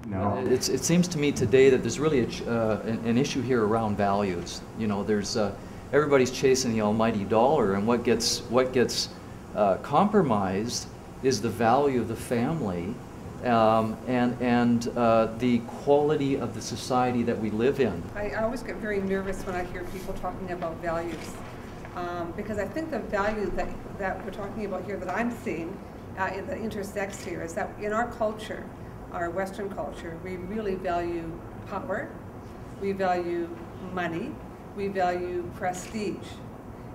No. It seems to me today that there's really an issue here around values. You know, there's everybody's chasing the almighty dollar, and what gets compromised is the value of the family and the quality of the society that we live in. I always get very nervous when I hear people talking about values, because I think the value that we're talking about here, that I'm seeing, that intersects here, is that in our culture, our Western culture, we really value power, we value money, we value prestige,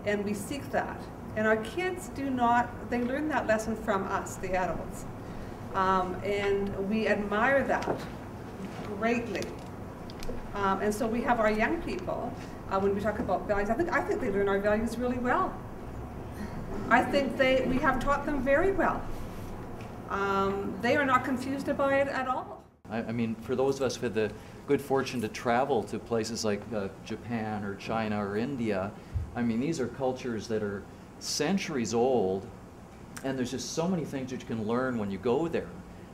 and we seek that. And our kids do not, they learn that lesson from us, the adults. And we admire that greatly. And so we have our young people, when we talk about values, I think they learn our values really well. I think we have taught them very well. They are not confused by it at all. I mean, for those of us who had the good fortune to travel to places like Japan or China or India, I mean, these are cultures that are centuries old, and there's just so many things that you can learn when you go there.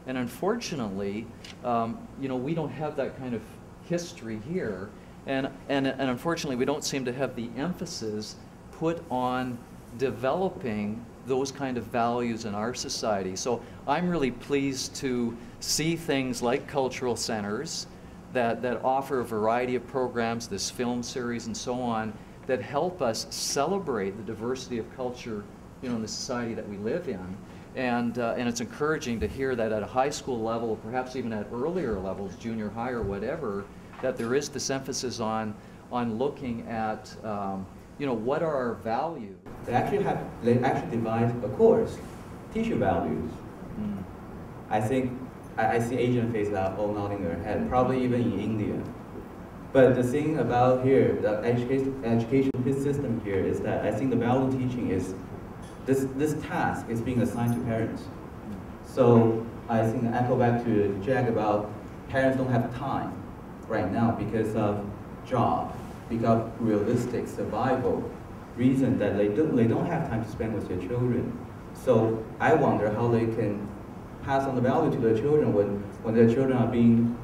And unfortunately, you know, we don't have that kind of history here, and unfortunately, we don't seem to have the emphasis put on developing those kind of values in our society. So I'm really pleased to see things like cultural centers that offer a variety of programs, this film series and so on, that help us celebrate the diversity of culture, you know, in the society that we live in. And it's encouraging to hear that at a high school level, perhaps even at earlier levels, junior high or whatever, that there is this emphasis on looking at, you know, what are our values. They actually divide a course, teacher values. Mm. I think I see Asian faces are all nodding their head, probably even in India. But the thing about here, the education system here, is that I think the value teaching is, this task is being assigned to parents. So I think I echo back to Jack about parents don't have time right now because of job, because of realistic survival reason that they don't have time to spend with their children. So I wonder how they can pass on the value to their children when their children are being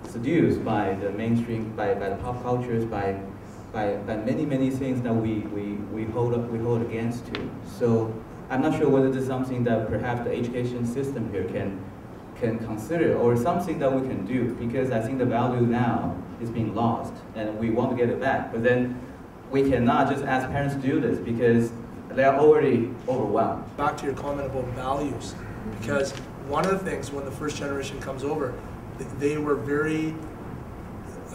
seduced by the mainstream, by the pop cultures, by many things that we hold against to. So I'm not sure whether this is something that perhaps the education system here can consider, or something that we can do, because I think the value now is being lost and we want to get it back. But then we cannot just ask parents to do this because they are already overwhelmed. Back to your comment about values, because one of the things when the first generation comes over, they were very,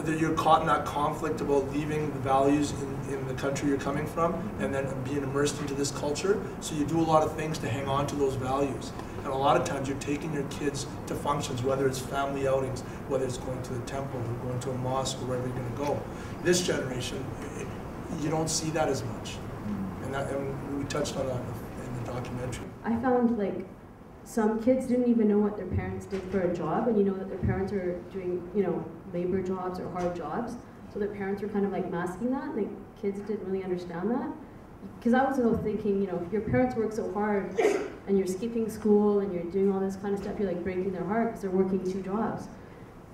you're caught in that conflict about leaving the values in the country you're coming from and then being immersed into this culture. So you do a lot of things to hang on to those values. And a lot of times you're taking your kids to functions, whether it's family outings, whether it's going to the temple or going to a mosque or wherever you're going to go. This generation, you don't see that as much. And we touched on that in the documentary. I found like some kids didn't even know what their parents did for a job, and you know that their parents are doing, you know, labor jobs or hard jobs. So their parents were kind of like masking that, and the kids didn't really understand that. Because I was still thinking, you know, if your parents work so hard and you're skipping school and you're doing all this kind of stuff, you're like breaking their heart because they're working 2 jobs.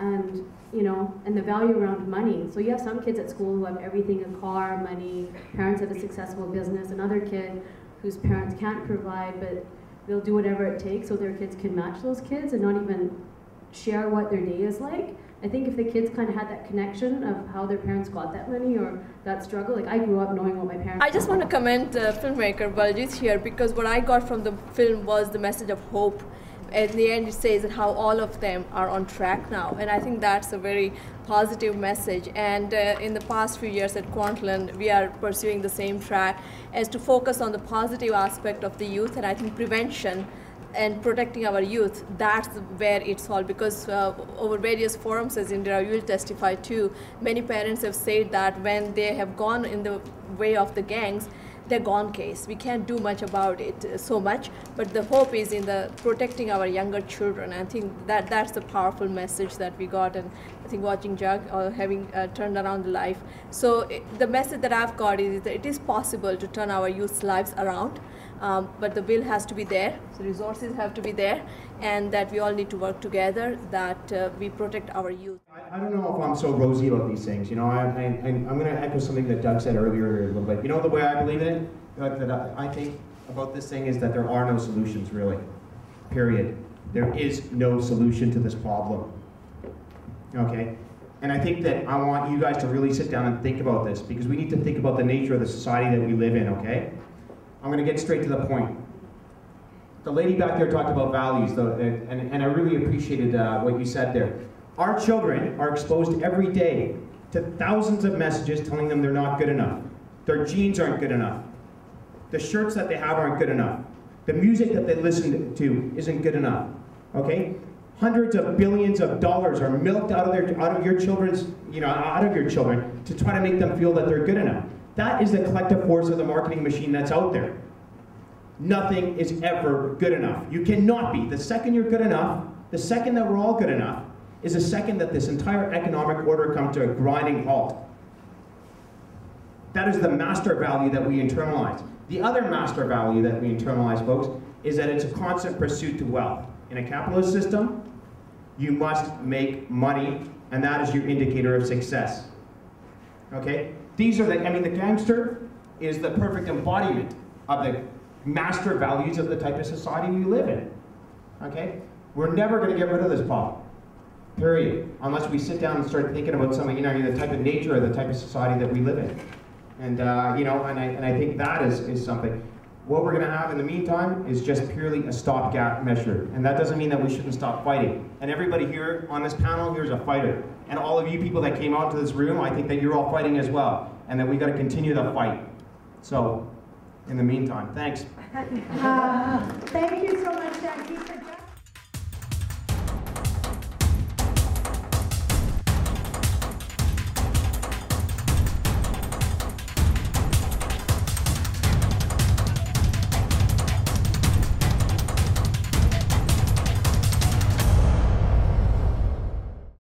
And, you know, and the value around money. So you have some kids at school who have everything, a car, money, parents have a successful business, another kid whose parents can't provide, but they'll do whatever it takes so their kids can match those kids and not even share what their day is like. I think if the kids kind of had that connection of how their parents got that money or that struggle, like I grew up knowing what my parents. I just want to commend filmmaker Baljit here, because what I got from the film was the message of hope. At the end it says that how all of them are on track now, and I think that's a very positive message. And in the past few years at Kwantlen, we are pursuing the same track as to focus on the positive aspect of the youth, and I think prevention and protecting our youth, that's where it's all, because over various forums, as Indira you will testify too, many parents have said that when they have gone in the way of the gangs, they're gone case. We can't do much about it so much, but the hope is in the protecting our younger children. I think that's the powerful message that we got, and I think watching Jug having turned around the life. So the message that I've got is that it is possible to turn our youth's lives around. but the will has to be there, so resources have to be there, and that we all need to work together, that we protect our youth. I don't know if I'm so rosy about these things. You know, I'm going to echo something that Doug said earlier a little bit. You know, the way I believe in it, that I think about this thing is that there are no solutions, really. Period. There is no solution to this problem. Okay? And I think that I want you guys to really sit down and think about this, because we need to think about the nature of the society that we live in, okay? I'm going to get straight to the point. The lady back there talked about values, though, and I really appreciated what you said there. Our children are exposed every day to thousands of messages telling them they're not good enough. Their jeans aren't good enough. The shirts that they have aren't good enough. The music that they listen to isn't good enough. Okay? Hundreds of billions of dollars are milked out of your children's, out of your children to try to make them feel that they're good enough. That is the collective force of the marketing machine that's out there. Nothing is ever good enough. You cannot be. The second you're good enough, the second that we're all good enough, is the second that this entire economic order comes to a grinding halt. That is the master value that we internalize. The other master value that we internalize, folks, is that it's a constant pursuit to wealth. In a capitalist system, you must make money, and that is your indicator of success. Okay? These are the gangster is the perfect embodiment of the master values of the type of society we live in. Okay? We're never going to get rid of this problem. Period. Unless we sit down and start thinking about something, the type of nature or the type of society that we live in. And I think that is something. What we're going to have in the meantime is just purely a stopgap measure. And that doesn't mean that we shouldn't stop fighting. And everybody here on this panel here is a fighter. And all of you people that came out to this room, I think that you're all fighting as well. And that we got to continue the fight. So, in the meantime, thanks. Thank you so much.